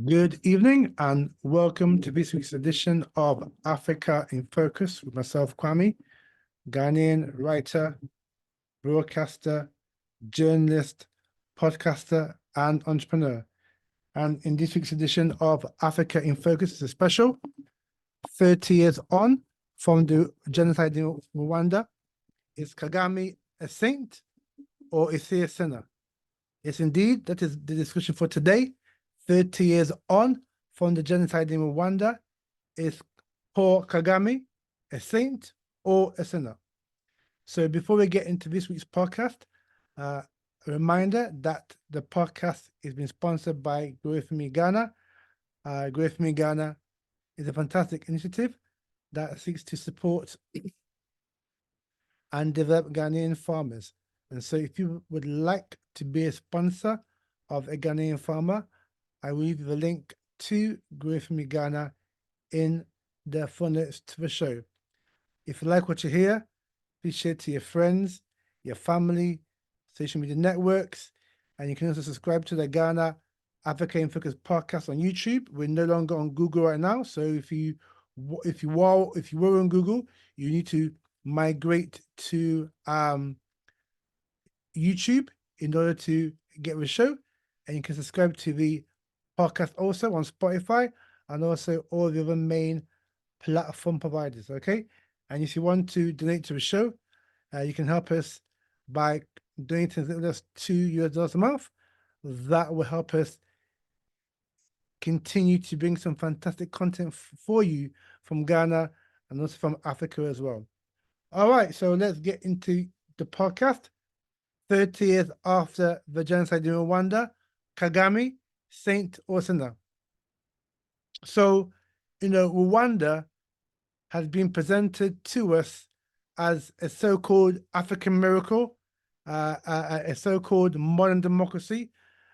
Good evening and welcome to this week's edition of Africa in Focus with myself, Kwame, Ghanaian writer, broadcaster, journalist, podcaster, and entrepreneur. And in this week's edition of Africa in Focus, it's a special 30 years on from the genocide in Rwanda. Is Kagame a saint or is he a sinner? Yes, indeed, that is the discussion for today. 30 years on from the genocide in Rwanda, is Paul Kagame a saint or a sinner? So before we get into this week's podcast, a reminder that the podcast is being sponsored by Grow For Me Ghana. Grow For Me Ghana is a fantastic initiative that seeks to support and develop Ghanaian farmers. And so if you would like to be a sponsor of a Ghanaian farmer, I will leave the link to Grow For Me Ghana in the footnotes to the show. If you like what you hear, please share to your friends, your family, social media networks, and you can also subscribe to the Ghana Africa in Focus podcast on YouTube. We're no longer on Google right now, so if you were on Google, you need to migrate to YouTube in order to get the show, and you can subscribe to the podcast also on Spotify and also all the other main platform providers. Okay, and if you want to donate to the show, you can help us by donating as little as $2 a month. That will help us continue to bring some fantastic content for you from Ghana and also from Africa as well. All right, so let's get into the podcast. 30 years after the genocide in Rwanda, Kagame, saint or sinner? So, Rwanda has been presented to us as a so-called African miracle, a so-called modern democracy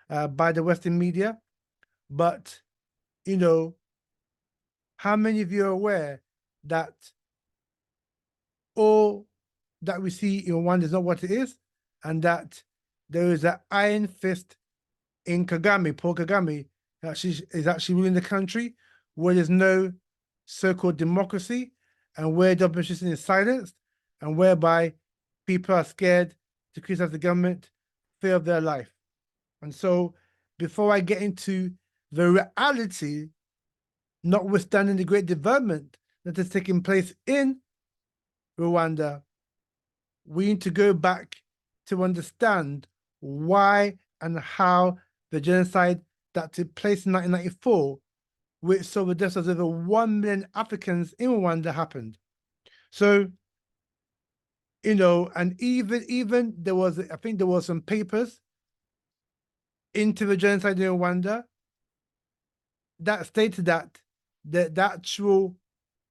by the Western media. But, how many of you are aware that all that we see in Rwanda is not what it is, and that there is an iron fist in Kagame, Paul Kagame, is actually ruling the country, where there's no so-called democracy, and where the opposition is silenced, and whereby people are scared to criticize the government, fear of their life. And so, before I get into the reality, notwithstanding the great development that is taking place in Rwanda, we need to go back to understand why and how the genocide that took place in 1994, which saw the deaths of over 1 million Africans in Rwanda, happened. So, and even there was, I think there was some papers into the genocide in Rwanda that stated that the actual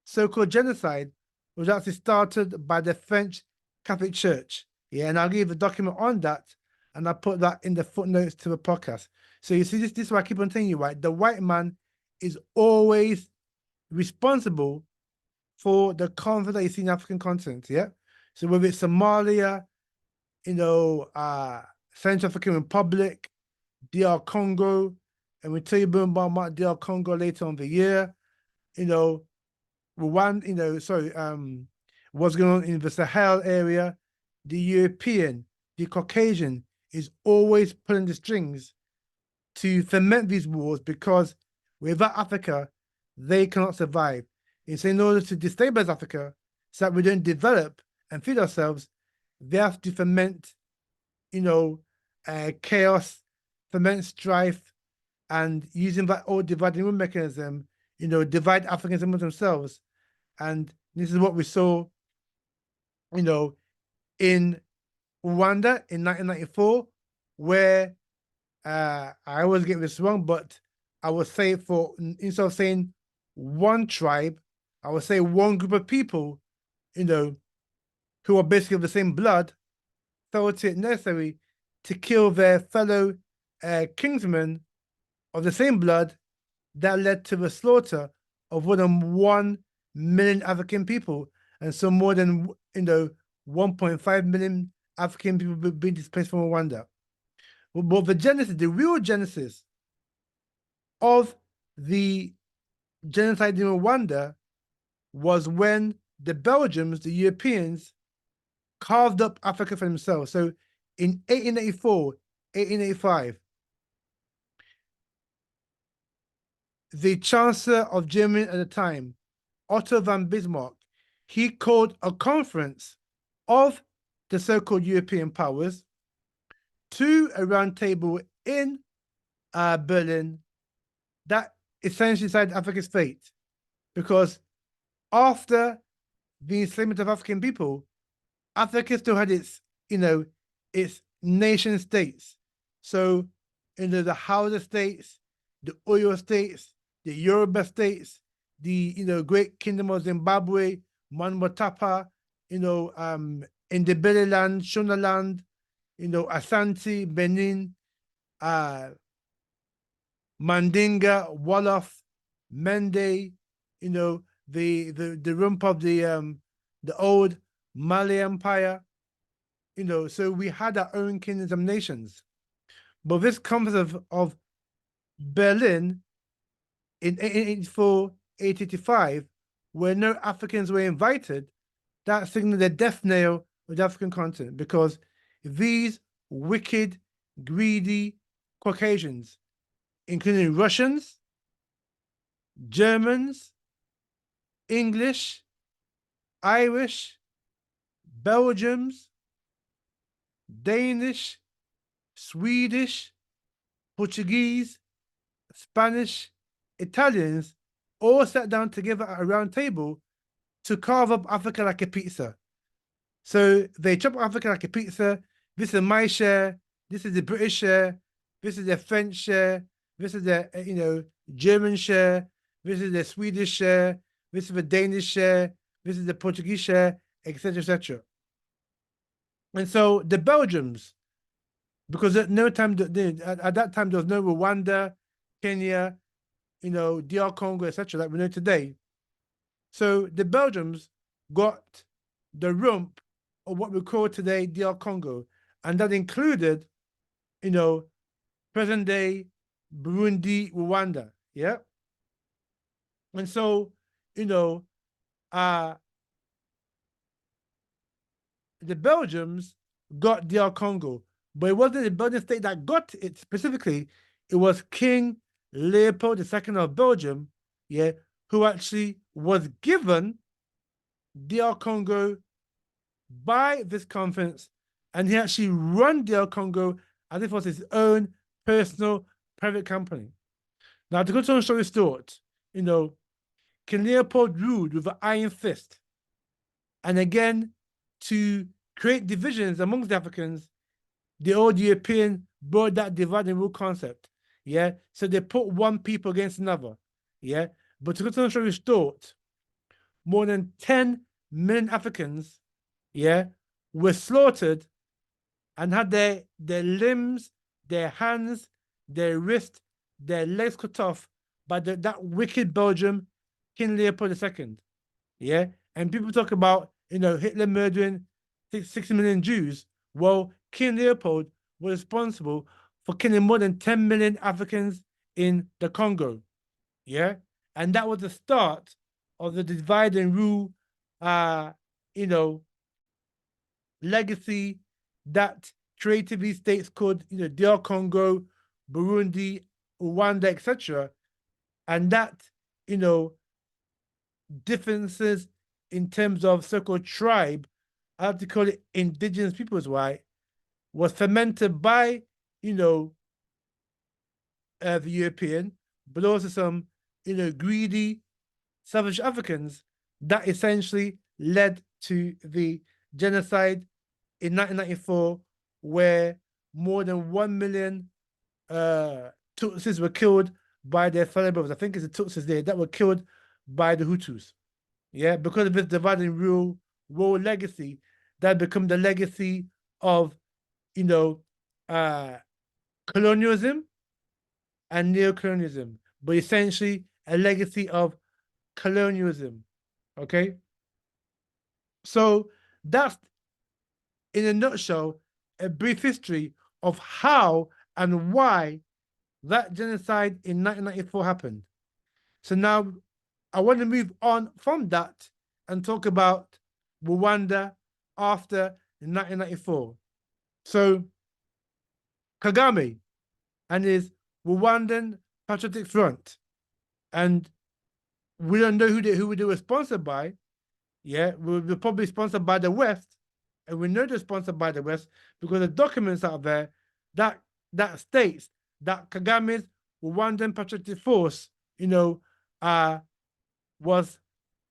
so-called genocide was actually started by the French Catholic Church. Yeah, and I'll give a document on that, and I'll put that in the footnotes to the podcast. So you see, this is why I keep on telling you, right? The white man is always responsible for the conflict that you see in African continent, yeah? So whether it's Somalia, Central African Republic, DR Congo, and we'll tell you about DR Congo later on the year, Rwanda, what's going on in the Sahel area, the European, the Caucasian is always pulling the strings to ferment these wars, because without Africa, they cannot survive. And so in order to destabilize Africa, so that we don't develop and feed ourselves, they have to ferment, chaos, ferment strife, and using that old dividing rule mechanism, divide Africans among themselves. And this is what we saw, in Rwanda in 1994, where I always get this wrong, but I would say, instead of saying one tribe, I would say one group of people, who are basically of the same blood, felt it necessary to kill their fellow kinsmen of the same blood. That led to the slaughter of more than 1 million African people, and so more than 1.5 million African people being displaced from Rwanda. But the real genesis of the genocide in Rwanda was when the Belgians, the Europeans, carved up Africa for themselves. So in 1884, 1885, the Chancellor of Germany at the time, Otto von Bismarck, he called a conference of the so-called European powers to a round table in Berlin that essentially decided Africa's fate. Because after the enslavement of African people, Africa still had its, its nation states. So, the Hausa states, the Oyo states, the Yoruba states, the Great Kingdom of Zimbabwe, Manwatapa, Ndebeleland, Shonaland, Asante, Benin, Mandinga, Wolof, Mende, the rump of the old Mali Empire, so we had our own kingdoms and nations. But this conference of Berlin in 1884, 1885, where no Africans were invited, that signaled the death knell of the African continent, because these wicked, greedy Caucasians, including Russians, Germans, English, Irish, Belgians, Danish, Swedish, Portuguese, Spanish, Italians, all sat down together at a round table to carve up Africa like a pizza. So they chop Africa like a pizza. This is my share. This is the British share. This is the French share. This is the German share. This is the Swedish share. This is the Danish share. This is the Portuguese share, etc., etc. And so the Belgians, because at no time at that time there was no Rwanda, Kenya, DR Congo, etc., like we know today. So the Belgians got the rump of what we call today DR Congo, and that included, present day Burundi, Rwanda, yeah. And so, the Belgians got DR Congo, but it wasn't the Belgian state that got it specifically. It was King Leopold II of Belgium, yeah, who actually was given DR Congo by this conference, and he actually run DR Congo as if it was his own personal private company. Now, to go to the story short, King Leopold ruled with an iron fist. And again, to create divisions amongst the Africans, the old European brought that divide and rule concept. Yeah. So they put one people against another. Yeah. But to go to the story short, more than 10 million Africans, yeah, were slaughtered and had their limbs, their hands, their wrists, their legs cut off by that wicked Belgium, King Leopold II. Yeah. And people talk about, Hitler murdering 60 million Jews. Well, King Leopold was responsible for killing more than 10 million Africans in the Congo. Yeah. And that was the start of the divide and rule, legacy that created these states called, DR Congo, Burundi, Rwanda, etc. And that, differences in terms of so-called tribe, I have to call it indigenous peoples, right, was fermented by, the European, but also some, greedy, savage Africans that essentially led to the genocide in 1994, where more than 1 million Tutsis were killed by their fellow brothers. I think it's the Tutsis there that were killed by the Hutus. Yeah, because of this divide and rule world legacy that become the legacy of, colonialism and neocolonialism, but essentially a legacy of colonialism. Okay. So that's, in a nutshell, a brief history of how and why that genocide in 1994 happened. So now I want to move on from that and talk about Rwanda after 1994. So Kagame and his Rwandan Patriotic Front, and we don't know who they were sponsored by. Yeah, we're probably sponsored by the West, and we know they're sponsored by the West because the documents out there that states that Kagame's Rwandan Patriotic Force, was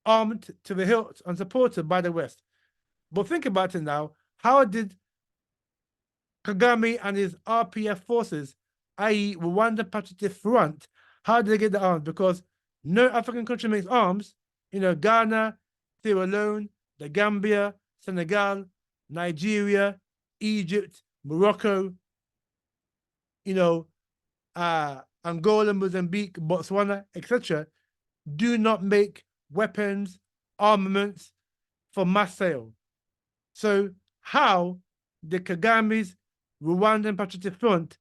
armed to the hilt and supported by the West. But think about it now. How did Kagame and his RPF forces, i.e. Rwanda Patriotic Front, how did they get the arms? Because no African country makes arms. Ghana, Sierra Leone, the Gambia, Senegal, Nigeria, Egypt, Morocco, Angola, Mozambique, Botswana, etc., do not make weapons, armaments for mass sale. So how did Kagame's Rwandan Patriotic Front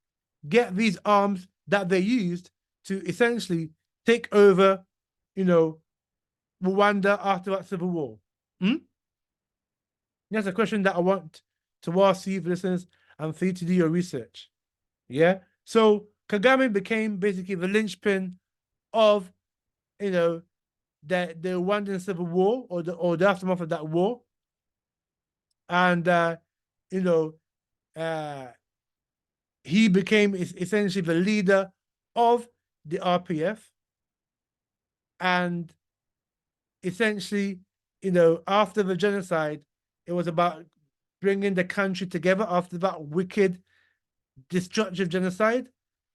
get these arms that they used to essentially take over, Rwanda after that civil war? That's a question that I want to ask you, listeners, and for you to do your research. Yeah. So Kagame became basically the linchpin of, the Rwandan civil war or the aftermath of that war, and he became essentially the leader of the RPF, and essentially, after the genocide, it was about bringing the country together after that wicked, destructive genocide.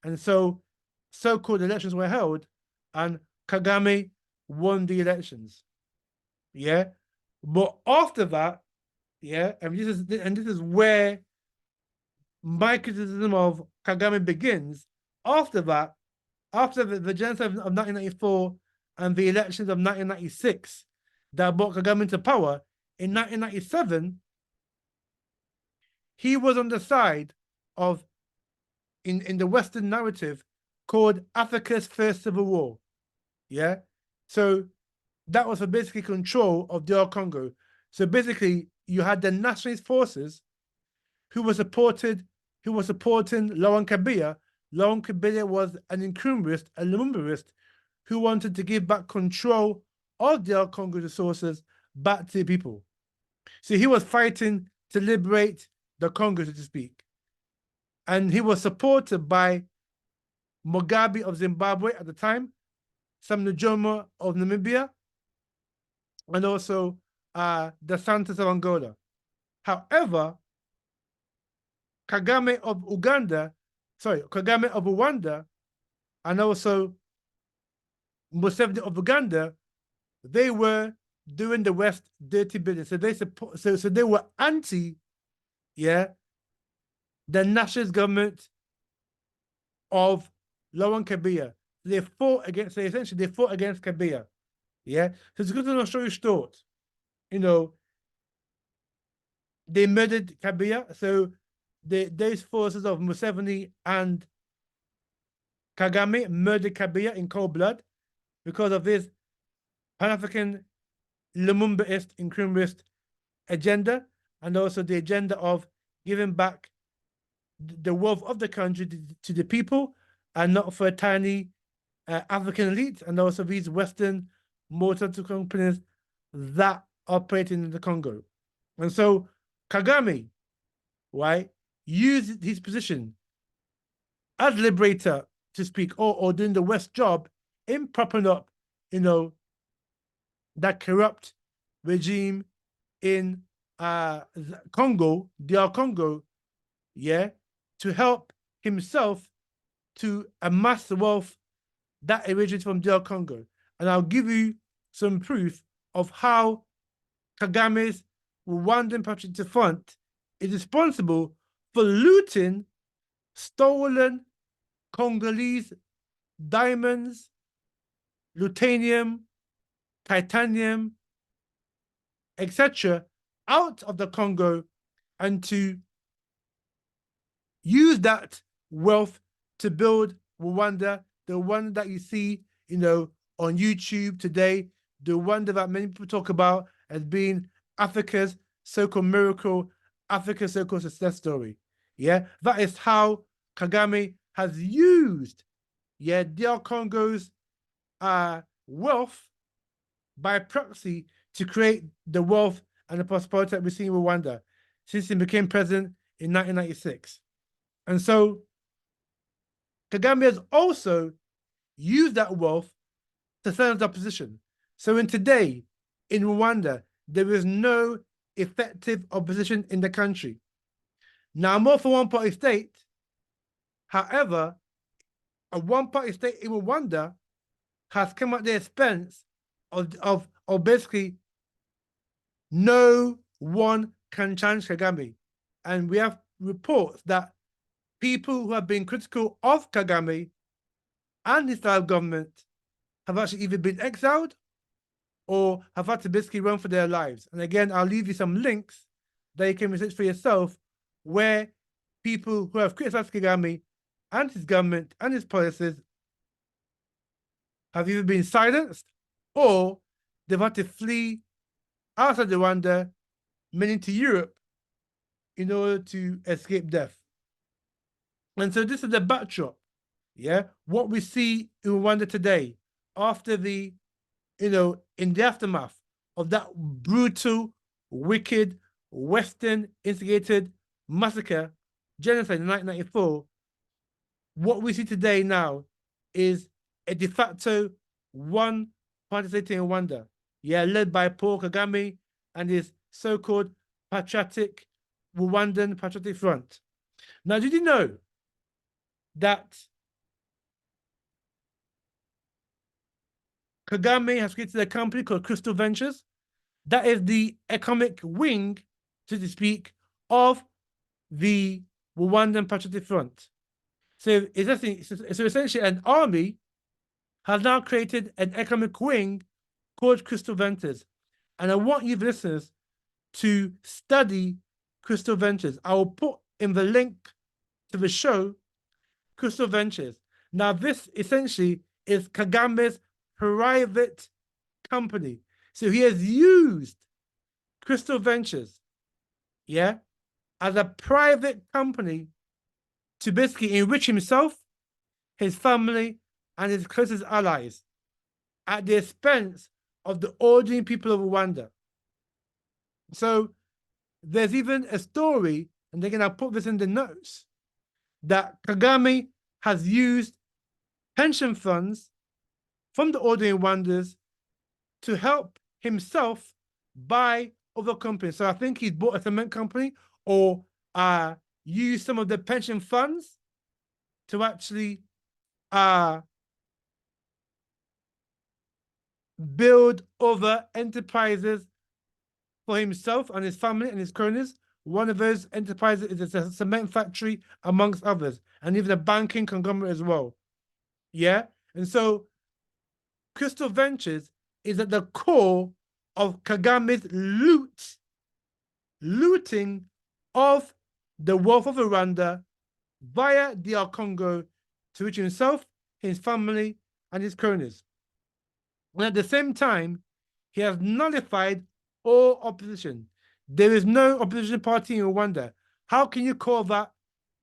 And so-called elections were held, and Kagame won the elections. Yeah. But after that, yeah, and this is where my criticism of Kagame begins. After that, after the genocide of 1994 and the elections of 1996 that brought Kagame into power, in 1997, he was on the side of, in the Western narrative, called Africa's first civil war. Yeah. So that was for basically control of DR Congo. So basically, you had the nationalist forces who were supporting Laurent Kabila. Laurent Kabila was an incumbrist, a Lumumbarist, who wanted to give back control of DR Congo resources back to the people. So he was fighting to liberate the Congo, so to speak. And he was supported by Mugabe of Zimbabwe at the time, Sam Nujoma of Namibia, and also the Santos of Angola. However, Kagame of Rwanda, and also Museveni of Uganda, they were doing the West dirty business. So they were anti, the nationalist government of Laurent Kabila. They fought against Kabila. Yeah. So it's good to know story short. They murdered Kabila. So those forces of Museveni and Kagame murdered Kabila in cold blood because of this Pan-African Lumumbaist incumbrist agenda, and also the agenda of giving back the wealth of the country to the people and not for a tiny African elite, and also these Western multinational companies that operate in the Congo. And so Kagame, right, used his position as liberator, to speak, or doing the West job in propping up, that corrupt regime in Congo, DR Congo, to help himself to amass the wealth that originates from DR Congo. And I'll give you some proof of how Kagame's Rwandan Patriotic Front is responsible for looting stolen Congolese diamonds, lutanium, titanium, etc., out of the Congo, and to use that wealth to build Rwanda, the one that you see, on YouTube today, the wonder that many people talk about as being Africa's so-called miracle, Africa's so-called success story. Yeah, that is how Kagame has used, DR Congo's wealth by proxy to create the wealth and the prosperity that we see in Rwanda since he became president in 1996. And so Kagame has also used that wealth to silence opposition. So today, in Rwanda, there is no effective opposition in the country. Now, I'm all for one-party state. However, a one-party state in Rwanda has come at the expense of basically no one can challenge Kagame. And we have reports that people who have been critical of Kagame and his style of government have actually either been exiled or have had to basically run for their lives. And again, I'll leave you some links that you can research for yourself where people who have criticized Kagame and his government and his policies have either been silenced or they've had to flee outside Rwanda, meaning to Europe, in order to escape death. And so this is the backdrop, what we see in Rwanda today after the, in the aftermath of that brutal, wicked, Western instigated massacre, genocide in 1994, what we see today now is a de facto one-party state in Rwanda, led by Paul Kagame and his so-called Patriotic Rwandan Patriotic Front. Now, did you know that Kagame has created a company called Crystal Ventures? That is the economic wing, so to speak, of the Rwandan Patriotic Front. So essentially an army has now created an economic wing called Crystal Ventures. And I want you listeners to study Crystal Ventures. I will put in the link to the show, Crystal Ventures. Now, this essentially is Kagame's private company. So he has used Crystal Ventures, as a private company to basically enrich himself, his family, and his closest allies at the expense of the ordinary people of Rwanda. So there's even a story, and again, I'll put this in the notes, that Kagame has used pension funds from the ordinary Rwandans to help himself buy other companies. So I think he's bought a cement company or used some of the pension funds to actually build other enterprises for himself and his family and his cronies. One of those enterprises is a cement factory, amongst others, and even a banking conglomerate as well. And so Crystal Ventures is at the core of Kagame's looting of the wealth of Rwanda via DR Congo to reach himself, his family, and his cronies. And at the same time, he has nullified all opposition. There is no opposition party in Rwanda. How can you call that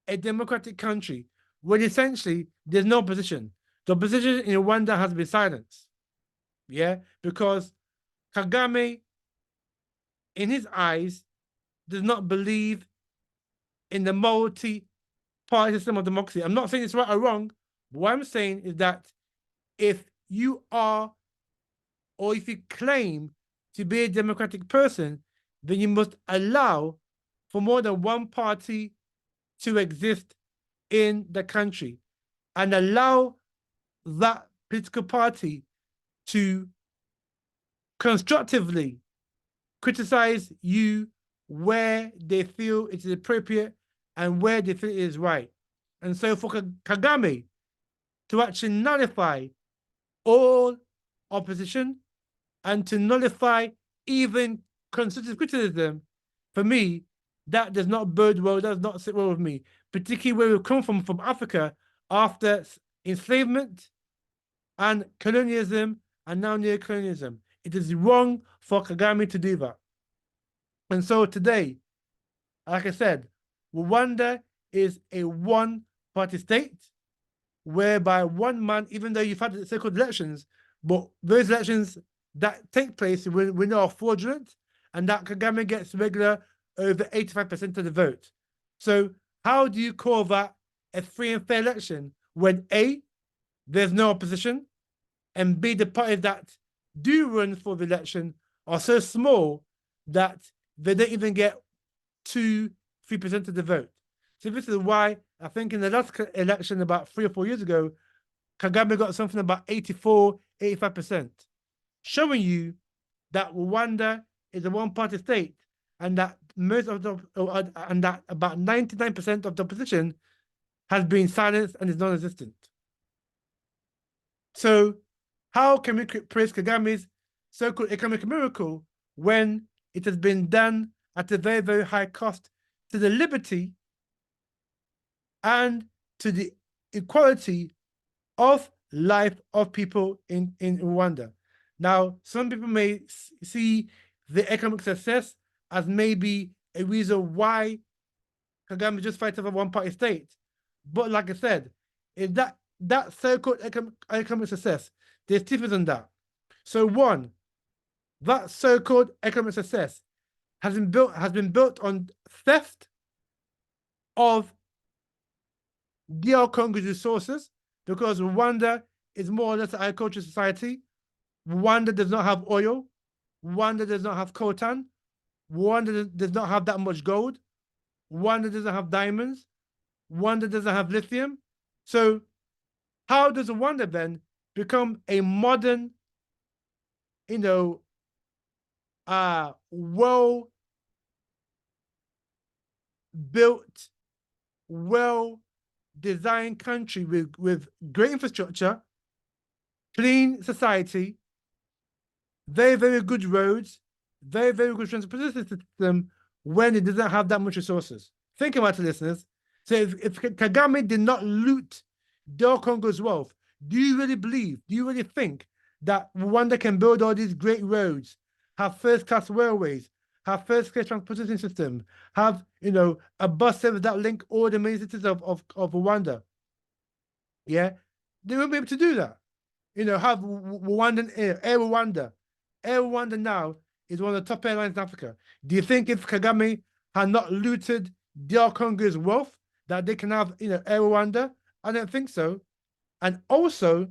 a democratic country when essentially there's no opposition? The opposition in Rwanda has been silenced. Because Kagame, in his eyes, does not believe in the multi-party system of democracy. I'm not saying it's right or wrong. What I'm saying is that if you are, or if you claim to be a democratic person, then you must allow for more than one party to exist in the country and allow that political party to constructively criticize you where they feel it is appropriate and where they feel it is right. And so for Kagame to actually nullify all opposition and to nullify even constructive criticism, for me, that does not bode well, does not sit well with me, particularly where we come from Africa after enslavement and colonialism and now neocolonialism. It is wrong for Kagame to do that. And so today, like I said, Rwanda is a one-party state whereby one man, even though you've had the so-called elections, but those elections that take place we know are fraudulent, and that Kagame gets regular over 85% of the vote. So how do you call that a free and fair election when A, there's no opposition, and B, the parties that do run for the election are so small that they don't even get 2-3% of the vote. So this is why I think in the last election about 3 or 4 years ago, Kagame got something about 84-85%, showing you that Rwanda is a one-party state, and that most of the and that about 99% of the opposition has been silenced and is non-existent. So how can we praise Kagame's so-called economic miracle when it has been done at a very, very high cost to the liberty and to the equality of life of people in Rwanda? Now, some people may see the economic success as maybe a reason why Kagame just fights over one-party state. But like I said, is that so-called economic success, there's difference in that. So one, that so-called economic success has been built on theft of DR Congo's resources, because Rwanda is more or less an agricultural society. Rwanda does not have oil. Rwanda does not have coltan. Rwanda does not have that much gold. Rwanda doesn't have diamonds. Rwanda doesn't have lithium. So how does Rwanda then become a modern, well-built, well-designed country with great infrastructure, clean society, very, very good roads, very, very good transportation system, when it doesn't have that much resources? Think about it, listeners. So if Kagame did not loot DR Congo's wealth, do you really think that Rwanda can build all these great roads, have first-class railways, have first-class transportation system, have, a bus service that link all the main cities of Rwanda? Yeah, they won't be able to do that. Have Rwandan Air Rwanda. Air Rwanda now is one of the top airlines in Africa. Do you think if Kagame had not looted DR Congo's wealth, that they can have, Air Rwanda? I don't think so. And also,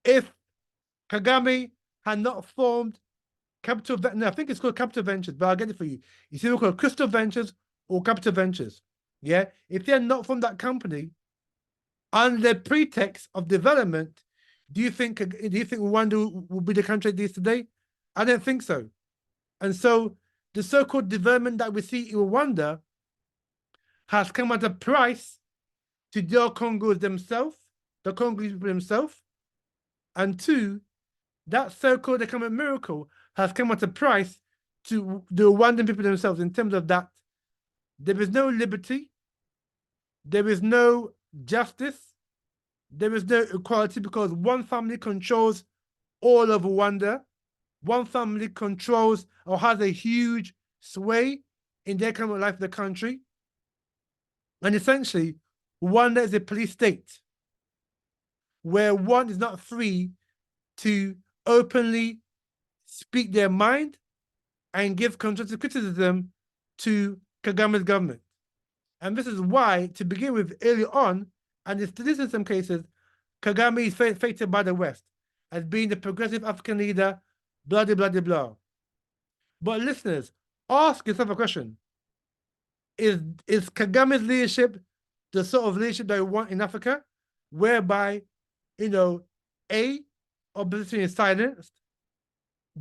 if Kagame had not formed Capital, no, I think it's called Capital Ventures, but I'll get it for you. It's either called Crystal Ventures or Capital Ventures. Yeah, if they had not formed that company under the pretext of development, do you think Rwanda will be the country it is today? I don't think so. And so the so-called development that we see in Rwanda has come at a price to the Congos themselves, the Congolese people themselves, and two, that so-called economic miracle has come at a price to the Rwandan people themselves, in terms of that there is no liberty, there is no justice, there is no equality, because one family controls all of Rwanda. One family controls or has a huge sway in the economic life of the country. And essentially, Rwanda is a police state where one is not free to openly speak their mind and give constructive criticism to Kagame's government. And this is why, to begin with, early on, and it's still in some cases, Kagame is fated by the West as being the progressive African leader, blah, blah, blah, blah. But listeners, ask yourself a question. Is Kagame's leadership the sort of leadership that we want in Africa, whereby, A, opposition is silenced,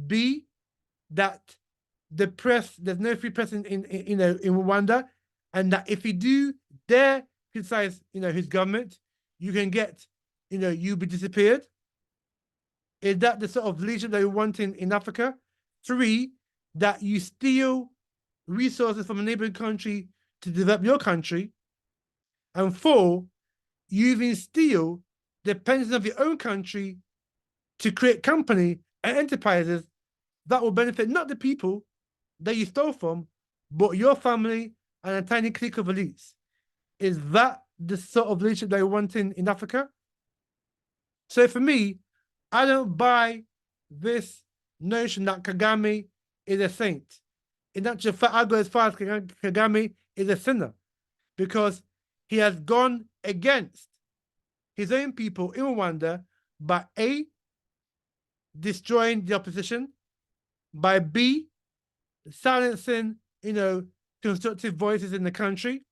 B, that the press, there's no free press in Rwanda, and that if you do dare criticize, his government, you can get, you'll be disappeared? Is that the sort of leadership that you want in Africa? 3, that you steal resources from a neighboring country to develop your country. And 4, you even steal the pensions of your own country to create company and enterprises that will benefit not the people that you stole from, but your family and a tiny clique of elites. Is that the sort of leadership that you want in Africa? So for me, I don't buy this notion that Kagame is a saint. In actual fact, I go as far as Kagame is a sinner because he has gone against his own people in Rwanda by A, destroying the opposition, by B, silencing, constructive voices in the country,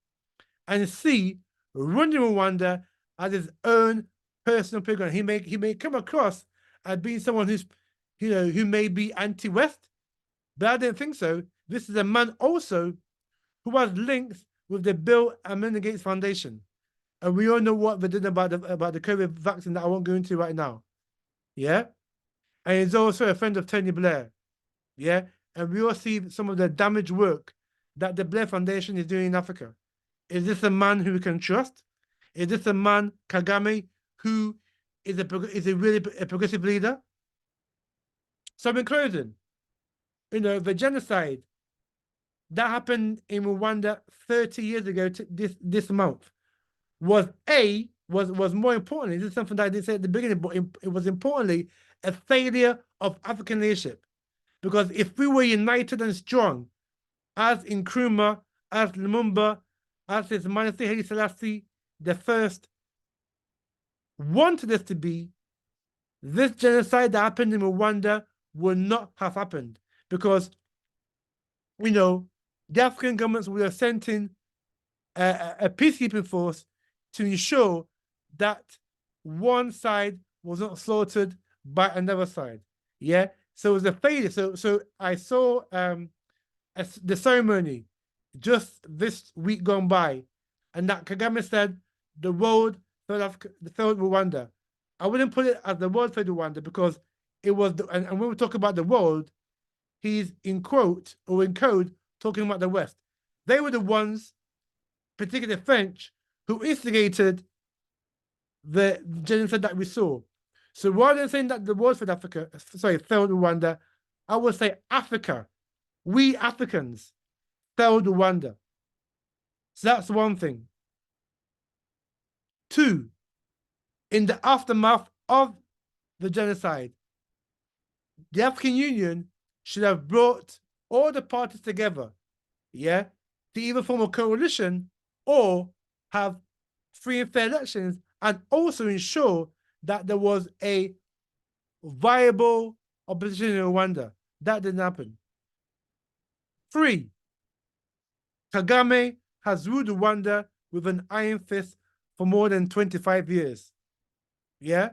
and C, running Rwanda as his own personal playground. He may come across as being someone who may be anti-West, but I don't think so. This is a man also who has links with the Bill and Melinda Gates Foundation. And we all know what they did about the COVID vaccine that I won't go into right now. Yeah? And he's also a friend of Tony Blair. Yeah? And we all see some of the damaged work that the Blair Foundation is doing in Africa. Is this a man who we can trust? Is this a man, Kagame, who is a progressive leader? So in closing, the genocide that happened in Rwanda 30 years ago this month was more importantly, this is something that I didn't say at the beginning, but it was importantly a failure of African leadership. Because if we were united and strong, as Nkrumah, as Lumumba, as His Majesty Haile Selassie the First wanted us to be, this genocide that happened in Rwanda would not have happened. Because, the African governments would have sent in a peacekeeping force to ensure that one side was not slaughtered by another side. Yeah. So it was a failure. So I saw the ceremony just this week gone by, and that Kagame said the world failed Rwanda. I wouldn't put it as the world failed Rwanda because it was, and when we talk about the world, he's in quote or in code talking about the West. They were the ones, particularly the French, who instigated the genocide that we saw. So rather than saying that the world failed failed Rwanda, I would say Africa, we Africans failed Rwanda. So that's one thing. Two, in the aftermath of the genocide, the African Union should have brought all the parties together, yeah, to either form a coalition or have free and fair elections, and also ensure that there was a viable opposition in Rwanda. That didn't happen. Three, Kagame has ruled Rwanda with an iron fist for more than 25 years. Yeah?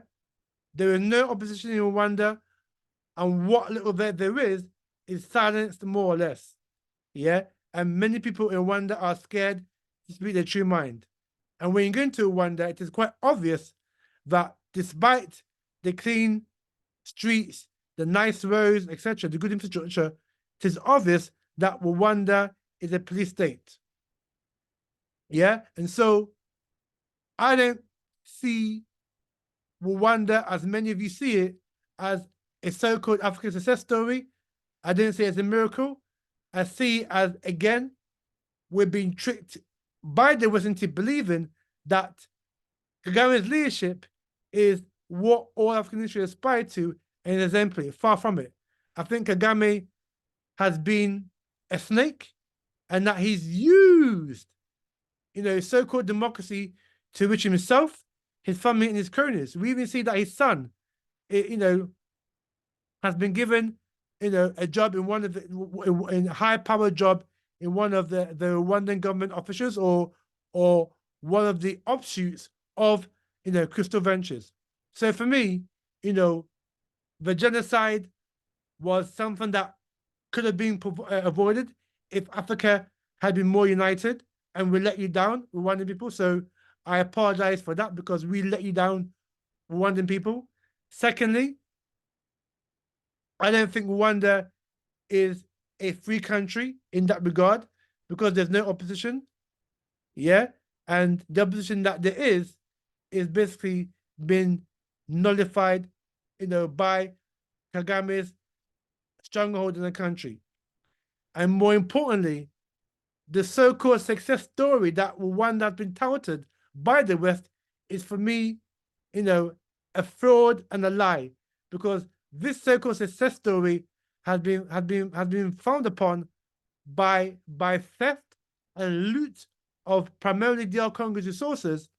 There is no opposition in Rwanda, and what little there is silenced more or less. Yeah? And many people in Rwanda are scared to speak their true mind. And when you go into Rwanda, it is quite obvious that despite the clean streets, the nice roads, etc., the good infrastructure, it is obvious that Rwanda is a police state. Yeah? And so I don't see Rwanda, as many of you see it, as a so-called African success story. I don't see it as a miracle. I see it as, again, we're being tricked by the West into believing that Kagame's leadership is what all African history aspire to and is exemplary. Far from it. I think Kagame has been a snake, and that he's used, so-called democracy to enrich himself, his family, and his cronies. We even see that his son, has been given, a job in one of in a high-powered job in one of the Rwandan government officials, or one of the offshoots of, Crystal Ventures. So for me, the genocide was something that could have been avoided if Africa had been more united, and we let you down, Rwandan people. So I apologize for that because we let you down, Rwandan people. Secondly, I don't think Rwanda is a free country in that regard because there's no opposition. Yeah. And the opposition that there is basically been nullified by Kagame's stronghold in the country. And more importantly, the so-called success story that Rwanda has been touted by the West is, for me, a fraud and a lie, because this so-called success story has been founded upon by theft and loot of primarily DR Congo's resources,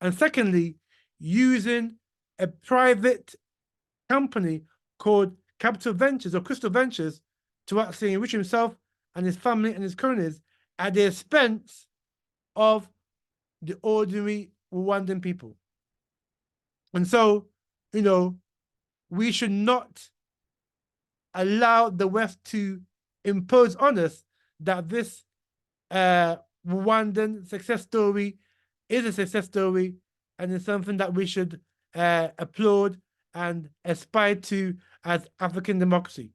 and secondly, using a private company called Capital Ventures or Crystal Ventures to actually enrich himself and his family and his cronies at the expense of the ordinary Rwandan people. And so, we should not allow the West to impose on us that this Rwandan success story is a success story and is something that we should applaud and aspire to as African democracy.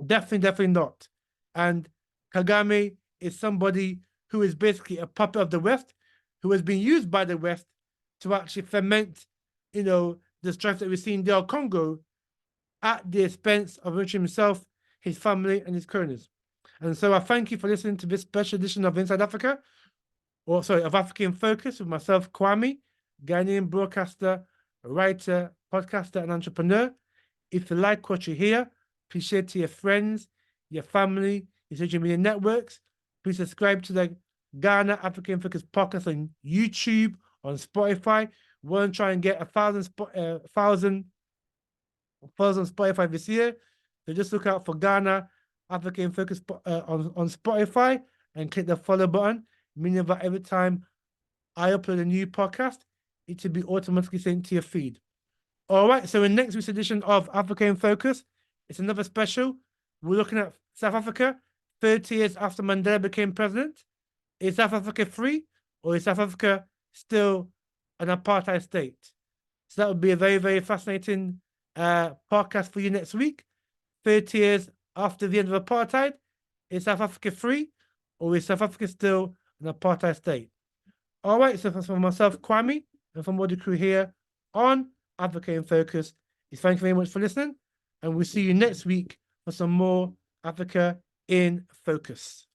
Definitely not. And Kagame is somebody who is basically a puppet of the West, who has been used by the West to actually ferment, the strife that we see in DR Congo at the expense of enriching himself, his family, and his cronies. And so I thank you for listening to this special edition of Inside Africa, of Africa in Focus, with myself, Kwame, Ghanaian broadcaster, writer, podcaster, and entrepreneur. If you like what you hear, please share to your friends, your family, your social media networks. Please subscribe to the Ghana Africa in Focus podcast on YouTube, on Spotify. We want to try and get 1,000 followers on Spotify this year. So just look out for Ghana Africa in Focus on Spotify and click the follow button, meaning that every time I upload a new podcast, it will be automatically sent to your feed. All right, so in next week's edition of Africa in Focus, it's another special. We're looking at South Africa 30 years after Mandela became president. Is South Africa free, or is South Africa still an apartheid state? So that would be a very, very fascinating podcast for you next week. 30 years after the end of apartheid, is South Africa free, or is South Africa still an apartheid state? All right, so from myself, Kwame, and from all the crew here on Africa in Focus, thank you very much for listening, and we'll see you next week for some more Africa in Focus.